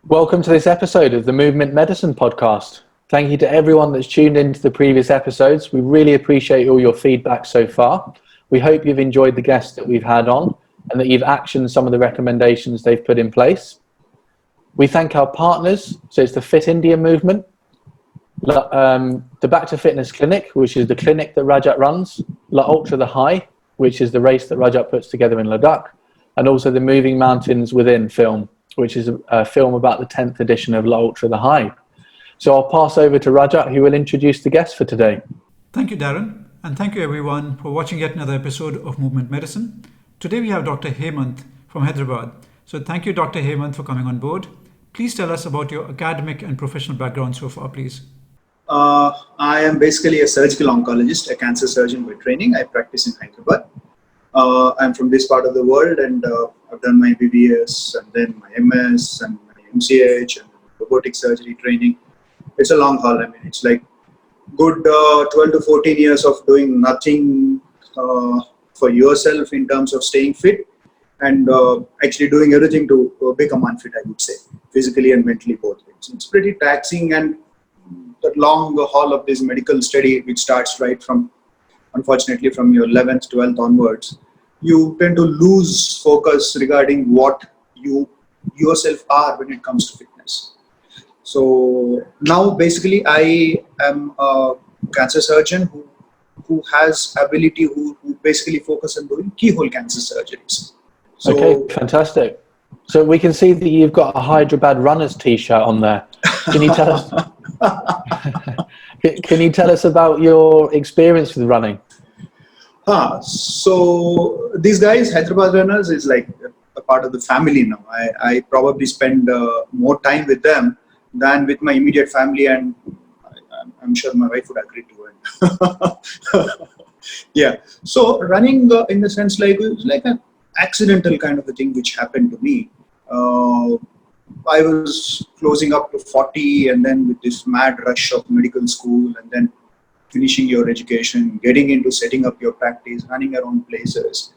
Welcome to this episode of the MoveMint Medicine podcast. Thank you to everyone that's tuned into the previous episodes. We really appreciate all your feedback so far. We hope you've enjoyed the guests that we've had on and that you've actioned some of the recommendations they've put in place. We thank our partners, so it's the Fit India movement, the Back to Fitness Clinic, which is the clinic that Rajat runs, La Ultra the High, which is the race that Rajat puts together in Ladakh, and also the Moving Mountains Within film, which is a film about the 10th edition of La Ultra the High. So I'll pass over to Rajat, who will introduce the guest for today. Thank you, Darren, and thank you everyone for watching yet another episode of MoveMint Medicine. Today we have Dr. Hemanth from Hyderabad. So thank you, Dr. Hemanth, for coming on board. Please tell us about your academic and professional background so far, please. I am basically a surgical oncologist, a cancer surgeon by training. I practice in Hyderabad. I'm from this part of the world, and I've done my BBS and then my MS and my MCH and robotic surgery training. It's a long haul. I mean, it's like good 12 to 14 years of doing nothing for yourself in terms of staying fit and actually doing everything to become unfit, I would say, physically and mentally both. It's pretty taxing, and the long haul of this medical study, which starts right from, unfortunately, from your 11th, 12th onwards, you tend to lose focus regarding what you yourself are when it comes to fitness. So now basically I am a cancer surgeon who has ability, who basically focus on doing keyhole cancer surgeries. So, Okay, fantastic. So we can see that you've got a Hyderabad Runners t-shirt on there. Can you tell us? Can you tell us about your experience with running? So these guys, Hyderabad Runners, is like a part of the family now. I probably spend more time with them than with my immediate family, and I'm sure my wife would agree to it. Yeah. So running, in the sense, like it was like an accidental kind of a thing which happened to me. I was closing up to 40, and then with this mad rush of medical school, and then finishing your education, getting into setting up your practice, running around places.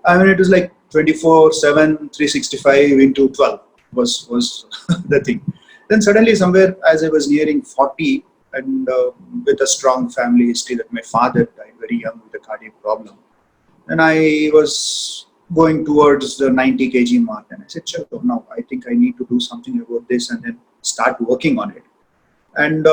I mean, it was like 24/7, 365 into 12 was the thing. Then suddenly, somewhere as I was nearing 40, and with a strong family history that my father died very young with a cardiac problem, and I was going towards the 90 kg mark, and I said, "Sure, now I think I need to do something about this," and then start working on it. And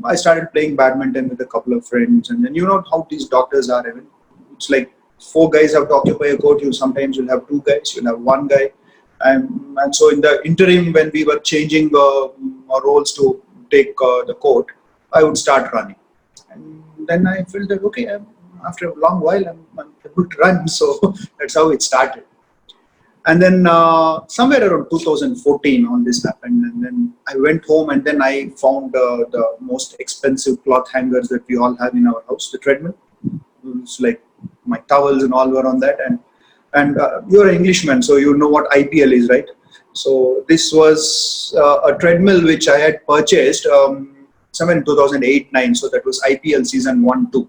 I started playing badminton with a couple of friends, and then you know how these doctors are. I mean, it's like 4 guys have to occupy a court. Sometimes you'll have 2 guys, you'll have 1 guy, and so in the interim, when we were changing our roles to take the court, I would start running, and then I felt that okay, after a long while, I'm able to run. So that's how it started. And then somewhere around 2014, all this happened. And then I went home, and then I found the most expensive cloth hangers that we all have in our house, the treadmill. It's like my towels and all were on that. And you're an Englishman, so you know what IPL is, right? So this was a treadmill which I had purchased somewhere in 2008-9. So that was IPL season 1-2.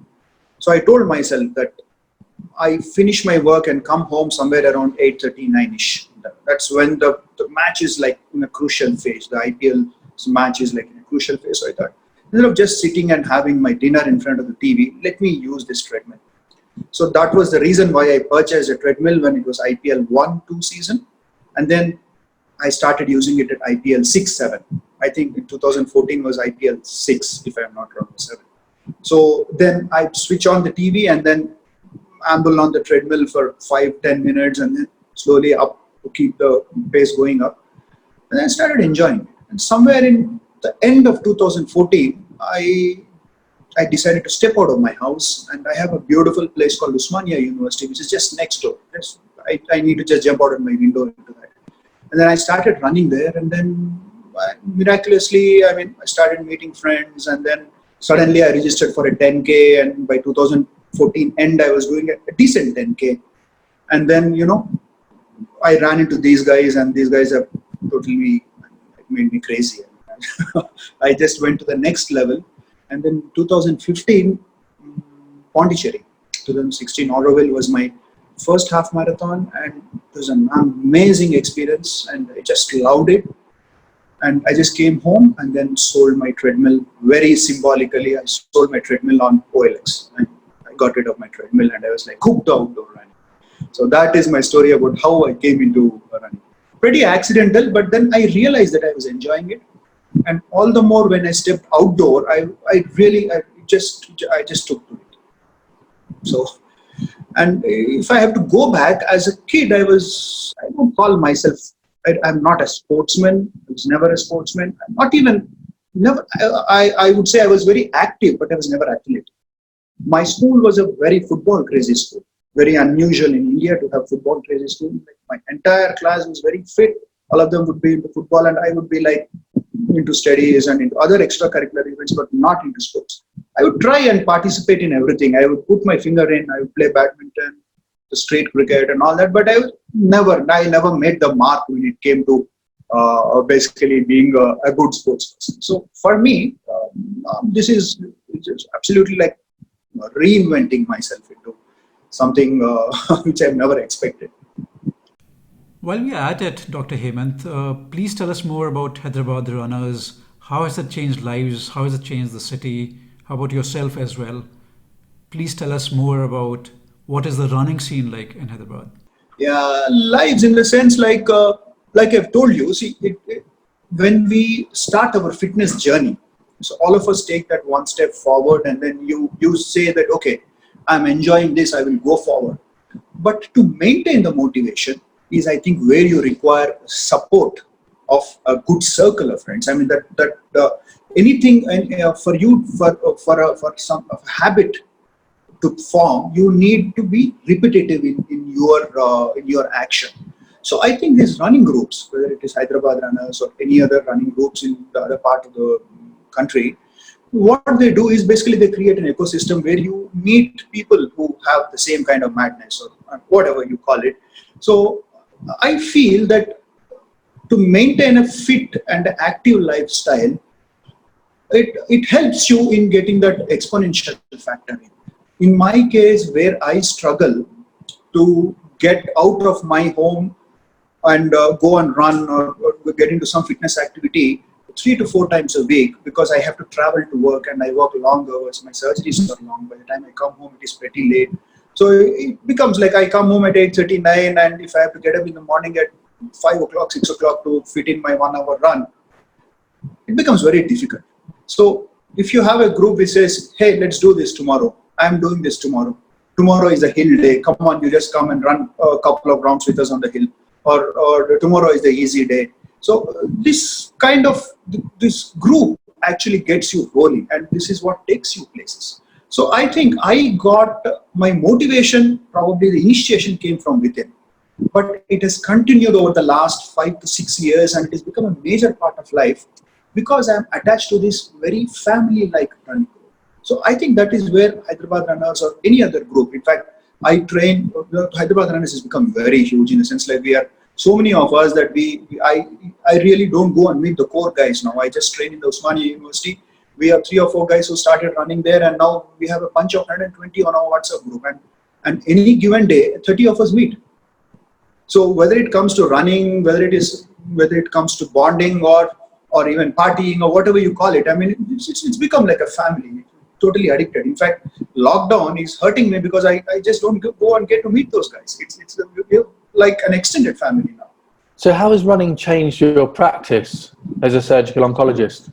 So I told myself that I finish my work and come home somewhere around 8:39ish. That's when the match is like in a crucial phase. The IPL match is like in a crucial phase. So I thought, instead of just sitting and having my dinner in front of the TV, let me use this treadmill. So that was the reason why I purchased a treadmill when it was IPL 1-2 season. And then I started using it at IPL 6-7. I think in 2014 was IPL 6, if I'm not wrong, 7. So then I switch on the TV and then amble on the treadmill for 5-10 minutes, and then slowly up to keep the pace going up. And I started enjoying it. And somewhere in the end of 2014, I decided to step out of my house, and I have a beautiful place called Usmania University, which is just next door. I need to just jump out of my window into that. And then I started running there, and then miraculously, I started meeting friends, and then suddenly I registered for a 10K, and by 2014 end, I was doing a decent 10K. And then, I ran into these guys, and these guys have totally made me crazy. I just went to the next level. And then 2015, Pondicherry. 2016, Auroville was my first half marathon, and it was an amazing experience, and I just loved it. And I just came home and then sold my treadmill very symbolically. I sold my treadmill on OLX. And I got rid of my treadmill and I was like hooked to outdoor running. So that is my story about how I came into running. Pretty accidental, but then I realized that I was enjoying it. And all the more when I stepped outdoor, I just took to it. So, and if I have to go back, as a kid, I don't call myself, I'm not a sportsman. I was never a sportsman. I'm not even, never, I would say I was very active, but I was never athletic. My school was a very football crazy school. Very unusual in India to have football crazy school. Like my entire class was very fit. All of them would be into football and I would be like into studies and into other extracurricular events, but not into sports. I would try and participate in everything. I would put my finger in, I would play badminton, the street cricket and all that, but I never made the mark when it came to basically being a good sports person. So for me, this is absolutely like reinventing myself into something which I've never expected. While we are at it, Dr. Hemanth, please tell us more about Hyderabad runners. How has it changed lives? How has it changed the city? How about yourself as well? Please tell us more about what is the running scene like in Hyderabad? Yeah, lives in the sense like I've told you, see, when we start our fitness journey, so all of us take that one step forward and then you say that, okay, I'm enjoying this, I will go forward. But to maintain the motivation is, I think, where you require support of a good circle of friends. I mean, anything for you, for some habit to form, you need to be repetitive in your action. So I think these running groups, whether it is Hyderabad runners or any other running groups in the other part of the country, what they do is basically they create an ecosystem where you meet people who have the same kind of madness or whatever you call it. So I feel that to maintain a fit and active lifestyle, it helps you in getting that exponential factor in. In my case, where I struggle to get out of my home and go and run or get into some fitness activity 3 to 4 times a week, because I have to travel to work and I work long hours. My surgeries are long. By the time I come home, it is pretty late. So it becomes like I come home at 8:39, and if I have to get up in the morning at 5 o'clock, 6 o'clock to fit in my 1 hour run, it becomes very difficult. So if you have a group which says, hey, let's do this tomorrow. I'm doing this tomorrow. Tomorrow is a hill day. Come on, you just come and run a couple of rounds with us on the hill. Or tomorrow is the easy day. So this group actually gets you rolling, and this is what takes you places. So I think I got my motivation, probably the initiation came from within, but it has continued over the last 5 to 6 years, and it has become a major part of life because I'm attached to this very family-like running group. So I think that is where Hyderabad runners or any other group, in fact, I train, Hyderabad runners has become very huge in the sense like we are so many of us that I really don't go and meet the core guys now. I just train in the Osmania University. We have 3 or 4 guys who started running there, and now we have a bunch of 120 on our WhatsApp group, and any given day 30 of us meet. So whether it comes to running, whether it comes to bonding or even partying or whatever you call it, I mean it's become like a family. Totally addicted. In fact, lockdown is hurting me because I just don't go and get to meet those guys. It's like an extended family now. So how has running changed your practice as a surgical oncologist?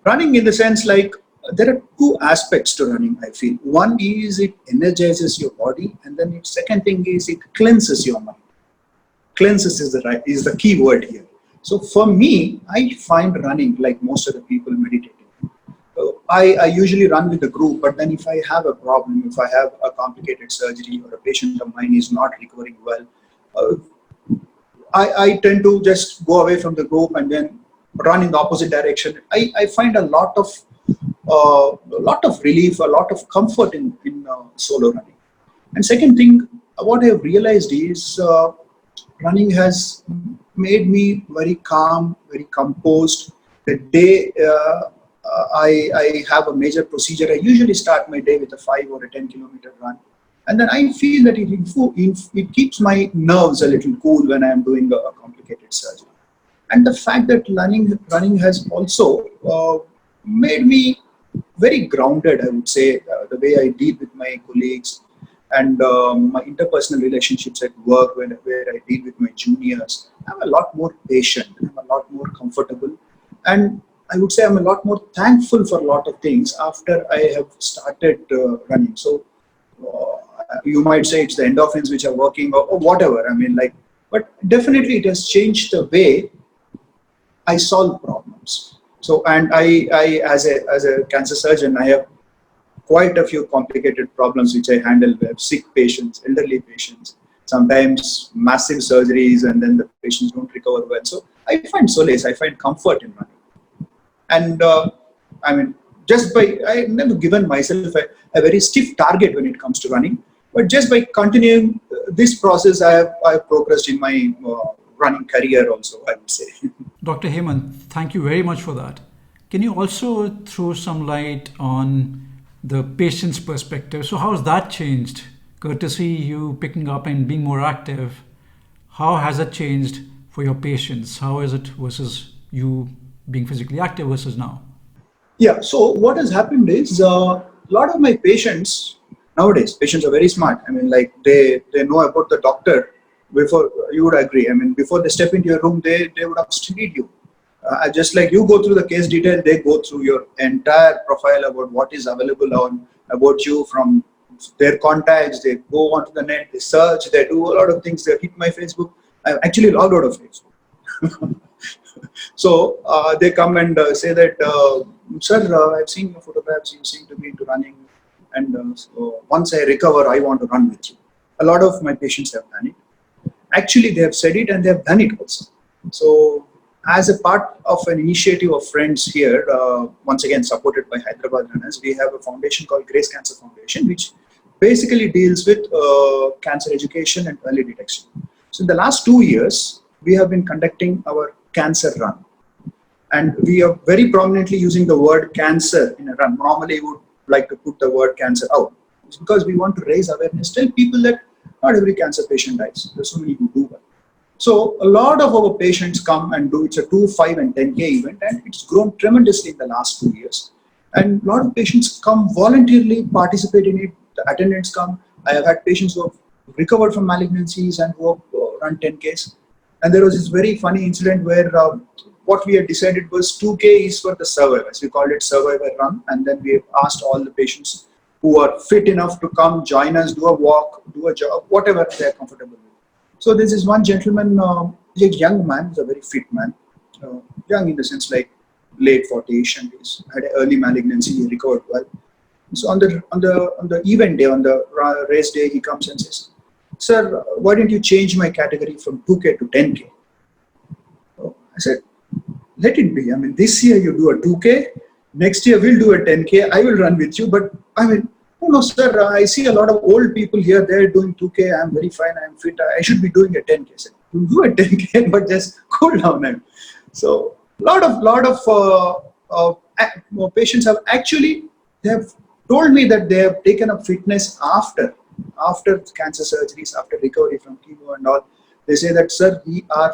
Running in the sense like there are 2 aspects to running, I feel. One is it energizes your body, and then the second thing is it cleanses your mind. Cleanses is the key word here. So for me, I find running, like most of the people, meditating. I usually run with a group, but then if I have a problem, if I have a complicated surgery or a patient of mine is not recovering well, I tend to just go away from the group and then run in the opposite direction. I find a lot of relief, a lot of comfort in solo running. And second thing, what I've realized is running has made me very calm, very composed. The day I have a major procedure, I usually start my day with a 5 or a 10 kilometer run. And then I feel that it keeps my nerves a little cool when I am doing a complicated surgery. And the fact that running has also made me very grounded, I would say, the way I deal with my colleagues and my interpersonal relationships at work, where I deal with my juniors. I'm a lot more patient, I'm a lot more comfortable, and I would say I'm a lot more thankful for a lot of things after I have started running. So you might say it's the endorphins which are working, or whatever. I mean, like, but definitely it has changed the way I solve problems. So, and I as a cancer surgeon, I have quite a few complicated problems which I handle. We have sick patients, elderly patients, sometimes massive surgeries, and then the patients don't recover well. So I find solace, I find comfort in running. And I mean, I've never given myself a very stiff target when it comes to running, but just by continuing this process, I have progressed in my running career also, I would say. Dr. Hemanth, thank you very much for that. Can you also throw some light on the patient's perspective? So how has that changed? Courtesy you picking up and being more active, how has that changed for your patients? How is it versus you being physically active versus now? Yeah, so what has happened is a lot of my patients nowadays, patients are very smart. I mean, like they know about the doctor before, you would agree. I mean, before they step into your room, they would have studied you. Just like you go through the case detail, they go through your entire profile about what is available about you from their contacts. They go onto the net, they search, they do a lot of things. They hit my Facebook. I actually logged out of Facebook. So they come and say that, sir, I've seen your photographs, you seem to be into running, and so once I recover, I want to run with you. A lot of my patients have done it. Actually, they have said it and they have done it also. So as a part of an initiative of friends here, once again supported by Hyderabad Runners, we have a foundation called Grace Cancer Foundation, which basically deals with cancer education and early detection. So in the last 2 years, we have been conducting our cancer run. And we are very prominently using the word cancer in a run. Normally, we would like to put the word cancer out. It's because we want to raise awareness, tell people that not every cancer patient dies. There's so many who do well. So a lot of our patients come and do, it's a 2, 5 and 10K event, and it's grown tremendously in the last 2 years. And a lot of patients come voluntarily participate in it. The attendants come. I have had patients who have recovered from malignancies and who have run 10Ks. And there was this very funny incident where what we had decided was 2K is for the survivors. We called it survivor run. And then we asked all the patients who are fit enough to come join us, do a walk, do a jog, whatever they're comfortable with. So this is one gentleman, he's a young man, he's a very fit man. Young in the sense like late 40s, and he's had an early malignancy, he recovered well. So on the event day, on the race day, he comes and says, sir, why didn't you change my category from 2K to 10K? So I said, let it be. I mean, this year you do a 2K, next year we'll do a 10K, I will run with you. But I mean, oh no, sir, I see a lot of old people here, they're doing 2K, I'm very fine, I'm fit, I should be doing a 10K. I said, you do a 10K, but just cool down. So a lot of patients have actually, they have told me that they have taken up fitness after cancer surgeries, after recovery from chemo and all. They say that, sir, we are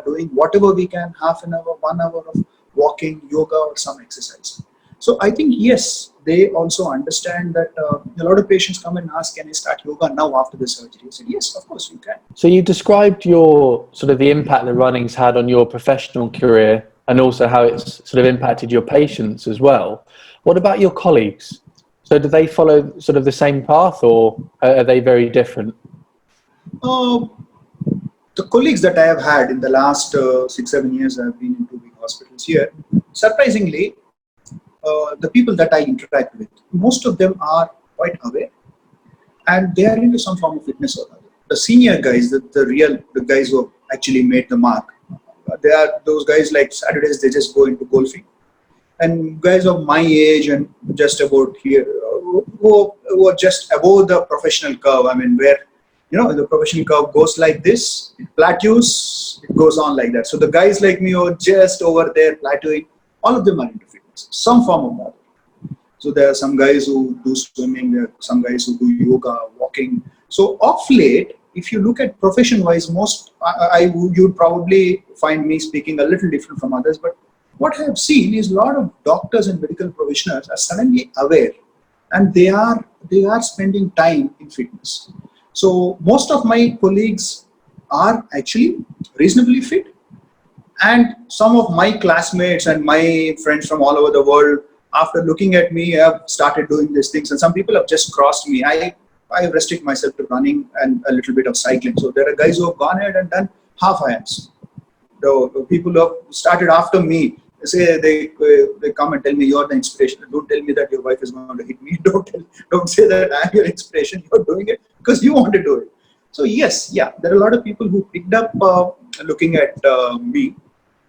doing whatever we can, half an hour, 1 hour of walking, yoga or some exercise. So I think, yes, they also understand that a lot of patients come and ask, can I start yoga now after the surgery? I said, yes, of course you can. So you described your sort of the impact that running's had on your professional career and also how it's sort of impacted your patients as well. What about your colleagues? So do they follow sort of the same path, or are they very different? The colleagues that I have had in the last 6-7 years, I've been in 2 big hospitals here. Surprisingly, the people that I interact with, most of them are quite aware, and they are into some form of fitness or other. The senior guys, the guys who have actually made the mark, they are those guys like Saturdays, they just go into golfing. And guys of my age and just about here, who are just above the professional curve, I mean, where, the professional curve goes like this, it plateaus, it goes on like that. So the guys like me who are just over there plateauing, all of them are into fitness, some form of that. So there are some guys who do swimming, there are some guys who do yoga, walking. So of late, if you look at profession-wise, you'd probably find me speaking a little different from others. But what I have seen is a lot of doctors and medical professionals are suddenly aware, and they are spending time in fitness. So most of my colleagues are actually reasonably fit, and some of my classmates and my friends from all over the world, after looking at me, have started doing these things. And some people have just crossed me. I restrict myself to running and a little bit of cycling. So there are guys who have gone ahead and done half Irons. The people who have started after me, they come and tell me, you're the inspiration. Don't tell me that your wife is going to hit me. Don't say that I'm your inspiration. You're doing it because you want to do it. So yes, there are a lot of people who picked up looking at me.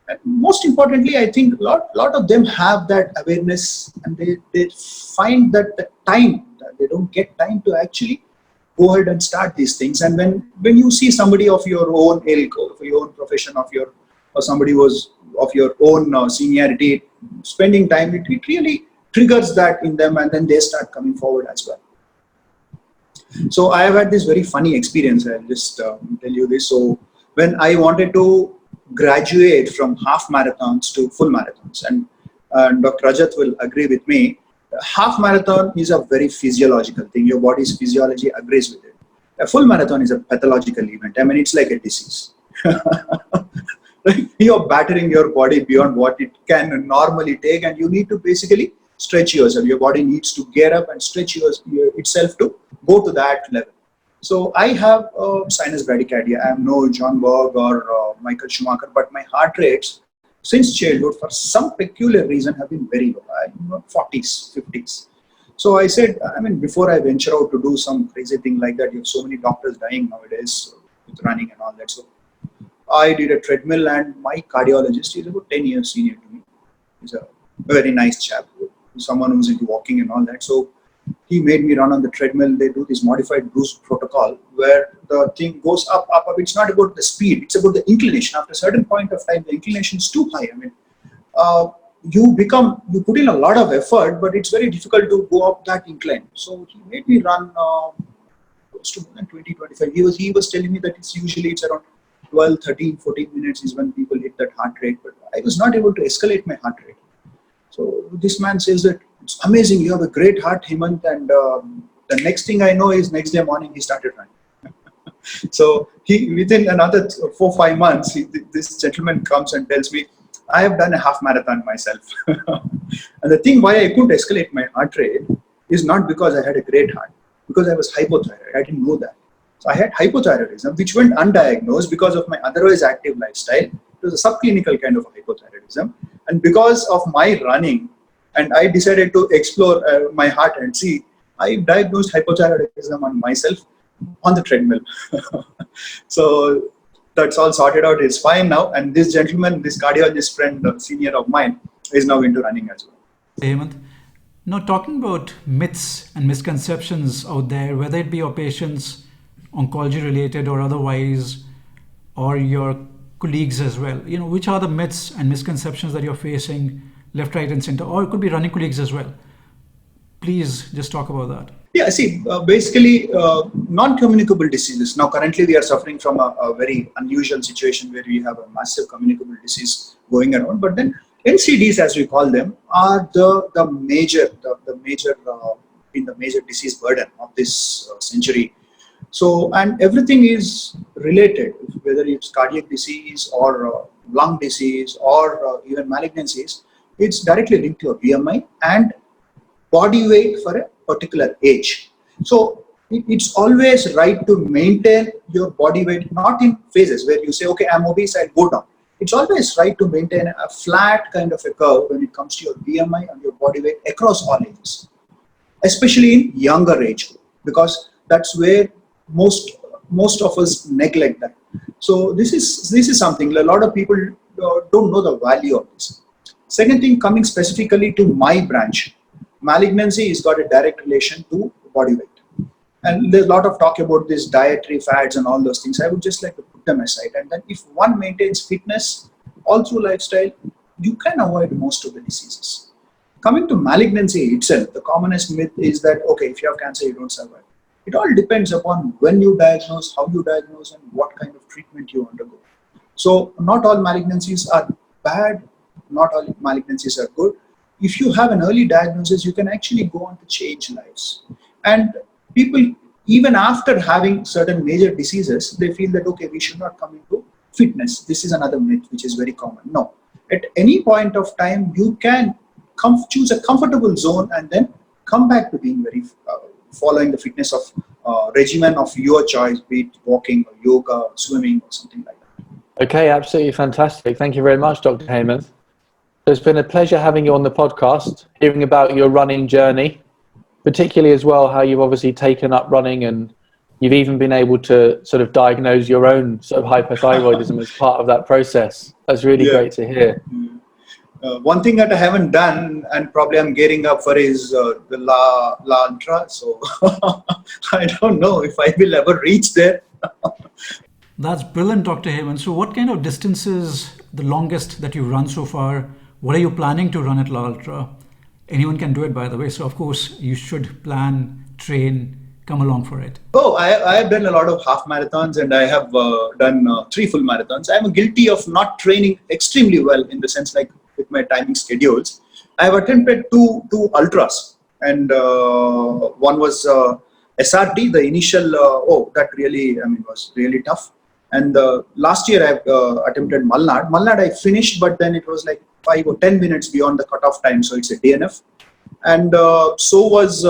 And most importantly, I think a lot of them have that awareness, and they find that the time, that they don't get time to actually go ahead and start these things. And when you see somebody of your own ilk, of your own profession, or somebody who's of your own seniority, spending time, it really triggers that in them, and then they start coming forward as well. So I have had this very funny experience. I'll just tell you this. So when I wanted to graduate from half marathons to full marathons, and Dr. Rajat will agree with me, half marathon is a very physiological thing. Your body's physiology agrees with it. A full marathon is a pathological event. I mean, it's like a disease. You're battering your body beyond what it can normally take, and you need to basically stretch yourself. Your body needs to get up and stretch itself to go to that level. So I have sinus bradycardia. I am no John Borg or Michael Schumacher, but my heart rates since childhood, for some peculiar reason, have been very low, 40s, 50s. So I said, I mean, before I venture out to do some crazy thing like that, you have so many doctors dying nowadays with running and all that. So I did a treadmill, and my cardiologist is about 10 years senior to me. He's a very nice chap, someone who's into walking and all that. So he made me run on the treadmill. They do this modified Bruce protocol where the thing goes up. It's not about the speed, it's about the inclination. After a certain point of time, the inclination is too high. I mean, you put in a lot of effort, but it's very difficult to go up that incline. So he made me run close to more than 20, 25. He was telling me that it's around 12, 13, 14 minutes is when people hit that heart rate. But I was not able to escalate my heart rate. So this man says that it's amazing, you have a great heart, Hemanth, and the next thing I know is next day morning he started running. So within another 4-5 months, this gentleman comes and tells me, I have done a half marathon myself. And the thing why I couldn't escalate my heart rate is not because I had a great heart, because I was hypothyroid. I didn't know that. So I had hypothyroidism, which went undiagnosed because of my otherwise active lifestyle. It was a subclinical kind of hypothyroidism. And because of my running, and I decided to explore my heart and see, I diagnosed hypothyroidism on myself on the treadmill. So that's all sorted out. It's fine now. And this gentleman, this cardiologist friend, senior of mine, is now into running as well. Hemanth, now talking about myths and misconceptions out there, whether it be your patients, oncology related or otherwise, or your colleagues as well, which are the myths and misconceptions that you're facing left, right, and center, or it could be running colleagues as well. Please just talk about that. Yeah, see, basically non-communicable diseases. Now, currently we are suffering from a very unusual situation where we have a massive communicable disease going around. But then NCDs, as we call them, are the major disease burden of this century. So, and everything is related, whether it's cardiac disease or lung disease or even malignancies. It's directly linked to your BMI and body weight for a particular age. So it's always right to maintain your body weight, not in phases where you say, okay, I'm obese, I'll go down. It's always right to maintain a flat kind of a curve when it comes to your BMI and your body weight across all ages, especially in younger age group, because that's where most of us neglect that. So this is something a lot of people don't know the value of this. Second thing, coming specifically to my branch, malignancy has got a direct relation to body weight. And there's a lot of talk about this dietary fads and all those things. I would just like to put them aside. And then if one maintains fitness all through lifestyle, you can avoid most of the diseases. Coming to malignancy itself, the commonest myth is that, okay, if you have cancer, you don't survive. It all depends upon when you diagnose, how you diagnose, and what kind of treatment you undergo. So not all malignancies are bad, not all malignancies are good. If you have an early diagnosis, you can actually go on to change lives. And people, even after having certain major diseases, they feel that, okay, we should not come into fitness. This is another myth which is very common. No, at any point of time, you can choose a comfortable zone and then come back to being very following the fitness of regimen of your choice, be it walking or yoga, swimming or something like that. Okay, absolutely fantastic. Thank you very much, Dr. Hemanth. It's been a pleasure having you on the podcast, hearing about your running journey, particularly as well how you've obviously taken up running and you've even been able to sort of diagnose your own sort of hypothyroidism as part of that process. That's really great to hear. One thing that I haven't done, and probably I'm gearing up for, is the La Ultra. So I don't know if I will ever reach there. That's brilliant, Dr. Hemanth. So what kind of distances, the longest that you've run so far? What are you planning to run at La Ultra? Anyone can do it, by the way. So of course, you should plan, train, come along for it. Oh, I have done a lot of half marathons, and I have done 3 full marathons. I'm guilty of not training extremely well, in the sense like with my timing schedules. I have attempted two ultras, and one was SRT, the initial, that really, was really tough. And last year I attempted Malnad. Malnad I finished, but then it was like 5 or 10 minutes beyond the cutoff time, so it's a DNF. And so was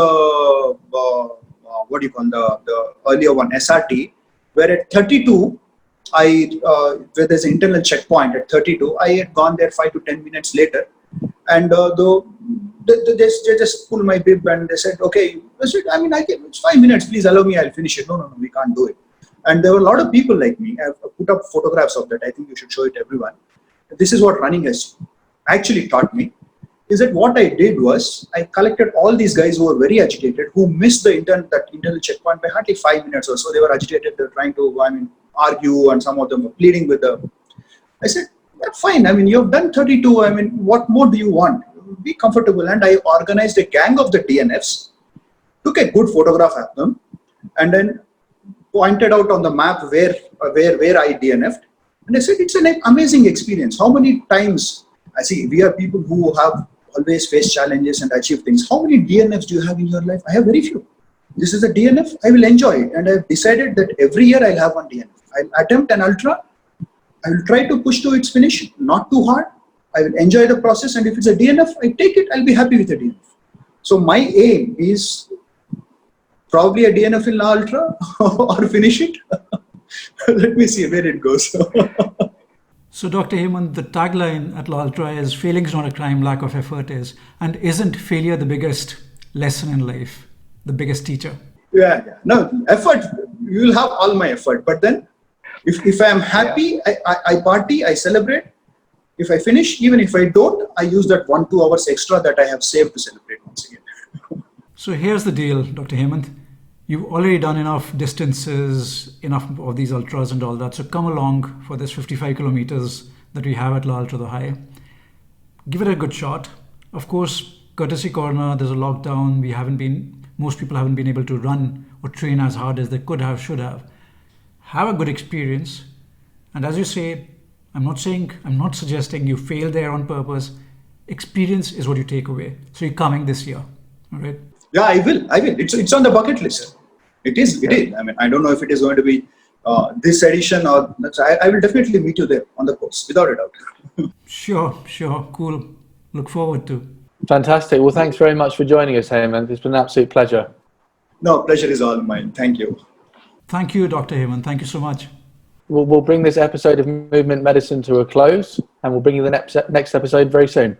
what do you call the earlier one, SRT, where at 32, where there's an internal checkpoint at 32, I had gone there 5 to 10 minutes later, and they just pulled my bib and they said, okay, it's 5 minutes, please allow me, I'll finish it. No, we can't do it. And there were a lot of people like me. I've put up photographs of that. I think you should show it to everyone. This is what running has actually taught me, is that what I did was I collected all these guys who were very agitated, who missed that internal checkpoint by hardly 5 minutes or so. They were agitated, they were trying to, argue, and some of them were pleading with them. I said, that's fine. You've done 32. What more do you want? Be comfortable. And I organized a gang of the DNFs, took a good photograph of them, and then pointed out on the map where I DNF'd. And I said, it's an amazing experience. How many times, I see, we are people who have always faced challenges and achieved things. How many DNFs do you have in your life? I have very few. This is a DNF, I will enjoy it. And I've decided that every year I'll have one DNF. I'll attempt an ultra. I will try to push to its finish, not too hard. I will enjoy the process. And if it's a DNF, I take it, I'll be happy with a DNF. So my aim is probably a DNF in La Ultra or finish it. Let me see where it goes. So Dr. Hemanth, the tagline at La Ultra is failing is not a crime, lack of effort is. And isn't failure the biggest lesson in life, the biggest teacher? Yeah. No, effort, you will have all my effort. But then if I'm happy, I party, I celebrate. If I finish, even if I don't, I use that 1-2 hours extra that I have saved to celebrate once again. So here's the deal, Dr. Hemanth. You've already done enough distances, enough of these ultras and all that. So come along for this 55 kilometers that we have at La Ultra the High. Give it a good shot. Of course, courtesy corner, there's a lockdown. Most people haven't been able to run or train as hard as they could have, should have. Have a good experience. And as you say, I'm not suggesting you fail there on purpose. Experience is what you take away. So you're coming this year, all right? Yeah, I will. It's on the bucket list. It is. I don't know if it is going to be this edition or I will definitely meet you there on the course, without a doubt. Sure. Cool. Look forward to. Fantastic. Well, thanks very much for joining us, Hemanth. It's been an absolute pleasure. No, pleasure is all mine. Thank you. Thank you, Dr. Hemanth. Thank you so much. We'll bring this episode of MoveMint Medicine to a close, and we'll bring you the next episode very soon.